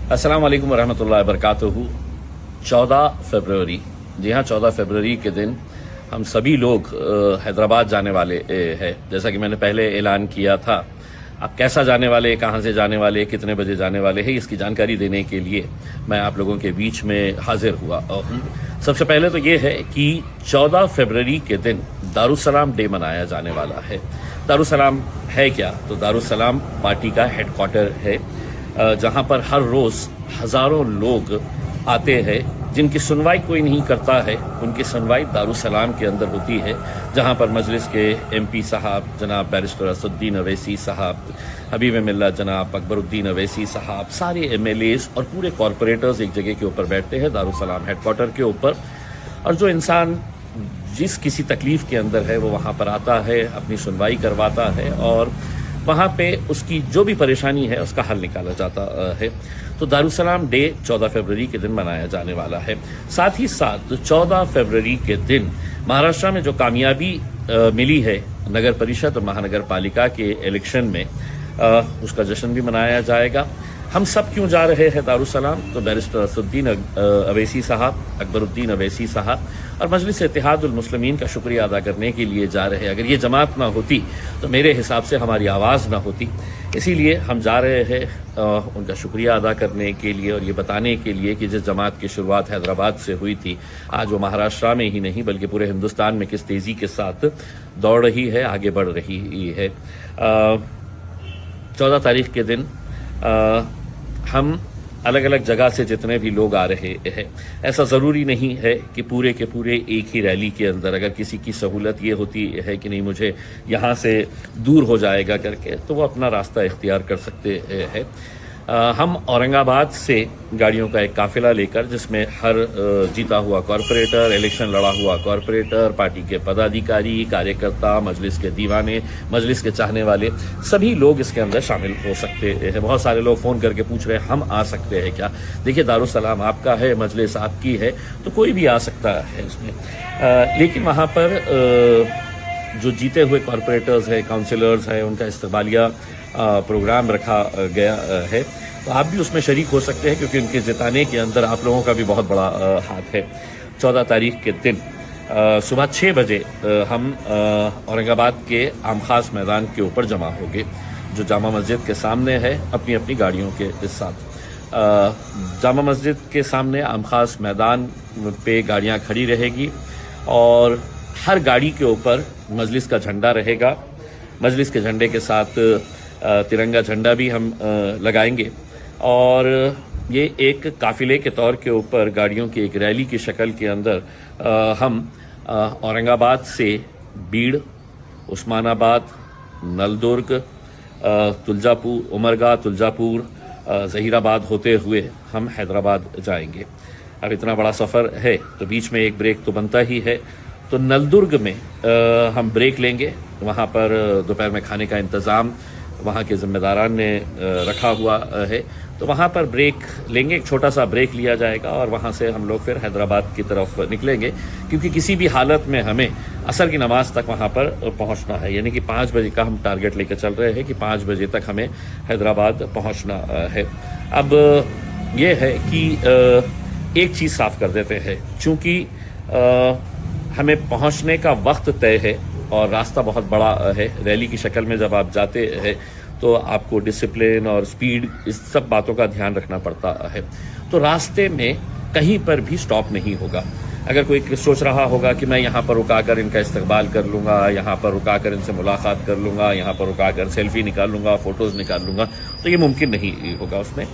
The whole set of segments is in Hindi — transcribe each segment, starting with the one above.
अस्सलाम वालेकुम वरहमतुल्लाहि वबरकातुहू। 14 फरवरी, जी हाँ 14 फरवरी के दिन हम सभी लोग हैदराबाद जाने वाले हैं। जैसा कि मैंने पहले ऐलान किया था, अब कैसा जाने वाले, कहाँ से जाने वाले, कितने बजे जाने वाले हैं, इसकी जानकारी देने के लिए मैं आप लोगों के बीच में हाजिर हुआ हूँ। सबसे पहले तो ये है कि 14 फरवरी के दिन दारुसलाम डे मनाया जाने वाला है। दारुसलाम है क्या? तो दारुसलाम पार्टी का हेडक्वार्टर है, जहां पर हर रोज हजारों लोग आते हैं जिनकी सुनवाई कोई नहीं करता है। उनकी सुनवाई दारुसलाम के अंदर होती है, जहां पर मजलिस के एमपी साहब जनाब बैरिस्टर असदुद्दीन अवैसी साहब, हबीब मिल्लत जनाब अकबरुद्दीन अवैसी साहब, सारे एमएलएस और पूरे कॉरपोरेटर्स एक जगह के ऊपर बैठते हैं दारुसलाम हेडक्वार्टर के ऊपर। और जो इंसान जिस किसी तकलीफ के अंदर है वो वहाँ पर आता है, अपनी सुनवाई करवाता है और वहाँ पे उसकी जो भी परेशानी है उसका हल निकाला जाता है। तो दारुसलाम डे 14 फरवरी के दिन मनाया जाने वाला है। साथ ही साथ 14 फरवरी के दिन महाराष्ट्र में जो कामयाबी मिली है नगर परिषद और महानगर पालिका के इलेक्शन में, उसका जश्न भी मनाया जाएगा। हम सब क्यों जा रहे हैं दारुसलाम? तो बैरिस्टर असदुद्दीन अवैसी साहब, अकबरुद्दीन अवैसी साहब और मजलिस इत्तेहादुल मुस्लिमीन का शुक्रिया अदा करने के लिए जा रहे हैं। अगर ये जमात ना होती तो मेरे हिसाब से हमारी आवाज़ ना होती, इसीलिए हम जा रहे हैं उनका शुक्रिया अदा करने के लिए और ये बताने के लिए कि जिस जमात की शुरुआत हैदराबाद से हुई थी, आज वो महाराष्ट्र में ही नहीं बल्कि पूरे हिंदुस्तान में किस तेज़ी के साथ दौड़ रही है, आगे बढ़ रही है। 14 तारीख के दिन हम अलग अलग जगह से जितने भी लोग आ रहे हैं, ऐसा ज़रूरी नहीं है कि पूरे के पूरे एक ही रैली के अंदर, अगर किसी की सहूलत ये होती है कि नहीं मुझे यहाँ से दूर हो जाएगा करके, तो वो अपना रास्ता इख्तियार कर सकते हैं। हम औरंगाबाद से गाड़ियों का एक काफ़िला लेकर, जिसमें हर जीता हुआ कॉरपोरेटर, इलेक्शन लड़ा हुआ कॉरपोरेटर, पार्टी के पदाधिकारी, कार्यकर्ता, मजलिस के दीवाने, मजलिस के चाहने वाले, सभी लोग इसके अंदर शामिल हो सकते हैं। बहुत सारे लोग फ़ोन करके पूछ रहे हैं हम आ सकते हैं क्या? देखिए, दारुसलाम आपका है, मजलिस आपकी है, तो कोई भी आ सकता है इसमें। लेकिन वहाँ पर जो जीते हुए कॉरपोरेटर्स हैं, काउंसिलर्स हैं, उनका इस्तकबालिया प्रोग्राम रखा गया है, तो आप भी उसमें शरीक हो सकते हैं, क्योंकि उनके जिताने के अंदर आप लोगों का भी बहुत बड़ा हाथ है। 14 तारीख के दिन सुबह 6 बजे हम औरंगाबाद के आम खास मैदान के ऊपर जमा होंगे, जो जामा मस्जिद के सामने है, अपनी अपनी गाड़ियों के साथ। जामा मस्जिद के सामने आम खास मैदान पे गाड़ियां खड़ी रहेगी और हर गाड़ी के ऊपर मजलिस का झंडा रहेगा। मजलिस के झंडे के साथ तिरंगा झंडा भी हम लगाएंगे और ये एक काफ़िले के तौर के ऊपर गाड़ियों की एक रैली की शक्ल के अंदर हम औरंगाबाद से बीड़, उस्मानाबाद, नलदुर्ग, तुलजापुर, उमरगा, तुलजापुर, ज़हीराबाद होते हुए हम हैदराबाद जाएंगे। अब इतना बड़ा सफ़र है तो बीच में एक ब्रेक तो बनता ही है। तो नलदुर्ग में हम ब्रेक लेंगे, वहाँ पर दोपहर में खाने का इंतज़ाम वहाँ के ज़िम्मेदारान ने रखा हुआ है, तो वहाँ पर ब्रेक लेंगे, एक छोटा सा ब्रेक लिया जाएगा और वहाँ से हम लोग फिर हैदराबाद की तरफ निकलेंगे, क्योंकि किसी भी हालत में हमें असर की नमाज तक वहाँ पर पहुँचना है। यानी कि 5 बजे का हम टारगेट लेकर चल रहे हैं कि 5 बजे तक हमें हैदराबाद पहुँचना है। अब ये है कि एक चीज़ साफ कर देते हैं, चूँकि हमें पहुंचने का वक्त तय है और रास्ता बहुत बड़ा है। रैली की शक्ल में जब आप जाते हैं तो आपको डिसिप्लिन और स्पीड, इस सब बातों का ध्यान रखना पड़ता है। तो रास्ते में कहीं पर भी स्टॉप नहीं होगा। अगर कोई सोच रहा होगा कि मैं यहाँ पर रुकाकर इनका इस्तकबाल कर लूँगा, यहाँ पर रुकाकर इनसे मुलाकात कर लूँगा, यहाँ पर रुकाकर सेल्फी निकाल लूँगा, फ़ोटोज़ निकाल लूँगा, तो ये मुमकिन नहीं होगा। उसमें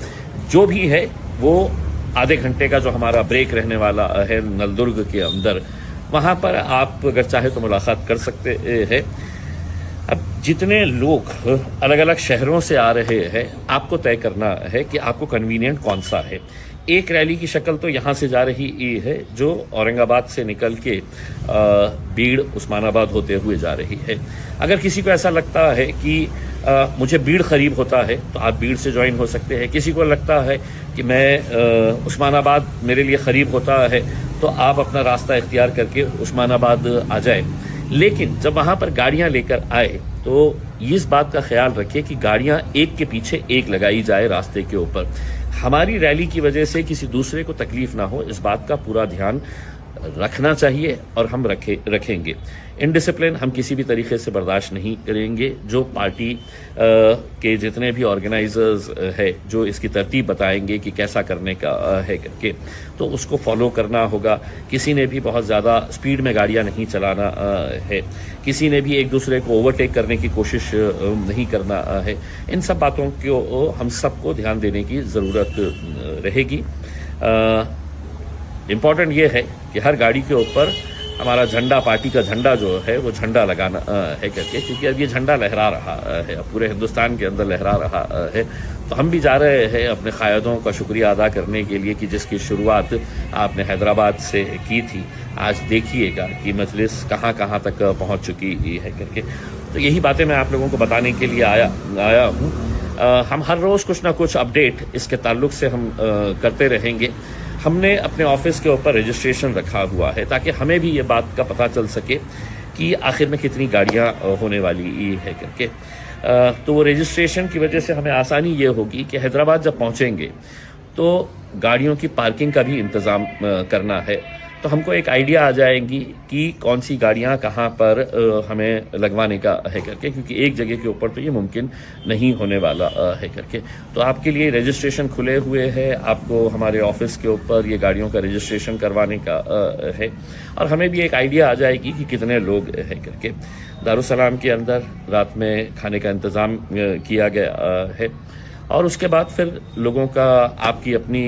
जो भी है वो आधे घंटे का जो हमारा ब्रेक रहने वाला है नलदुर्ग के अंदर, वहाँ पर आप अगर चाहे तो मुलाकात कर सकते हैं। अब जितने लोग अलग अलग शहरों से आ रहे हैं, आपको तय करना है कि आपको कन्वीनियंट कौन सा है। एक रैली की शक्ल तो यहाँ से जा रही है जो औरंगाबाद से निकल के बीड़, उस्मानाबाद होते हुए जा रही है। अगर किसी को ऐसा लगता है कि मुझे बीड़ करीब होता है तो आप बीड़ से ज्वाइन हो सकते हैं। किसी को लगता है कि मैं उस्मानाबाद मेरे लिए करीब होता है तो आप अपना रास्ता इख्तियार करके उस्मानाबाद आ जाए। लेकिन जब वहाँ पर गाड़ियाँ लेकर आए तो इस बात का ख्याल रखिए कि गाड़ियाँ एक के पीछे एक लगाई जाए रास्ते के ऊपर। हमारी रैली की वजह से किसी दूसरे को तकलीफ ना हो, इस बात का पूरा ध्यान रखना चाहिए और हम रखेंगे। इनडिसिप्लिन हम किसी भी तरीके से बर्दाश्त नहीं करेंगे। जो पार्टी के जितने भी ऑर्गेनाइजर्स है जो इसकी तरतीब बताएंगे कि कैसा करने का है करके, तो उसको फॉलो करना होगा। किसी ने भी बहुत ज़्यादा स्पीड में गाड़ियां नहीं चलाना है, किसी ने भी एक दूसरे को ओवरटेक करने की कोशिश नहीं करना है। इन सब बातों को हम सबको ध्यान देने की ज़रूरत रहेगी। इम्पॉर्टेंट ये है कि हर गाड़ी के ऊपर हमारा झंडा, पार्टी का झंडा जो है वो झंडा लगाना है करके, क्योंकि अब ये झंडा लहरा रहा है, अब पूरे हिंदुस्तान के अंदर लहरा रहा है। तो हम भी जा रहे हैं अपने कायदों का शुक्रिया अदा करने के लिए कि जिसकी शुरुआत आपने हैदराबाद से की थी। आज देखिएगा कि मजलिस कहाँ कहाँ तक पहुँच चुकी है करके। तो यही बातें मैं आप लोगों को बताने के लिए आया हूँ। हम हर रोज़ कुछ ना कुछ अपडेट इसके ताल्लुक से हम करते रहेंगे। हमने अपने ऑफिस के ऊपर रजिस्ट्रेशन रखा हुआ है ताकि हमें भी ये बात का पता चल सके कि आखिर में कितनी गाड़ियां होने वाली है करके। तो वो रजिस्ट्रेशन की वजह से हमें आसानी ये होगी कि हैदराबाद जब पहुंचेंगे तो गाड़ियों की पार्किंग का भी इंतज़ाम करना है। तो हमको एक आइडिया आ जाएगी कि कौन सी गाड़ियां कहाँ पर हमें लगवाने का है करके, क्योंकि एक जगह के ऊपर तो ये मुमकिन नहीं होने वाला है करके। तो आपके लिए रजिस्ट्रेशन खुले हुए हैं, आपको हमारे ऑफिस के ऊपर ये गाड़ियों का रजिस्ट्रेशन करवाने का है और हमें भी एक आइडिया आ जाएगी कि कितने लोग है करके। दारुसलाम के अंदर रात में खाने का इंतज़ाम किया गया है और उसके बाद फिर लोगों का आपकी अपनी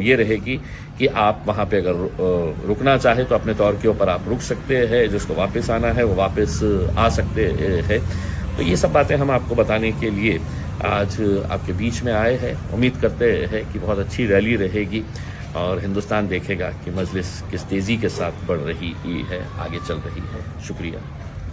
ये रहेगी कि आप वहाँ पे अगर रुकना चाहे तो अपने तौर के ऊपर आप रुक सकते हैं, जिसको वापस आना है वो वापस आ सकते हैं। तो ये सब बातें हम आपको बताने के लिए आज आपके बीच में आए हैं। उम्मीद करते हैं कि बहुत अच्छी रैली रहेगी और हिंदुस्तान देखेगा कि मजलिस किस तेज़ी के साथ बढ़ रही है, आगे चल रही है। शुक्रिया।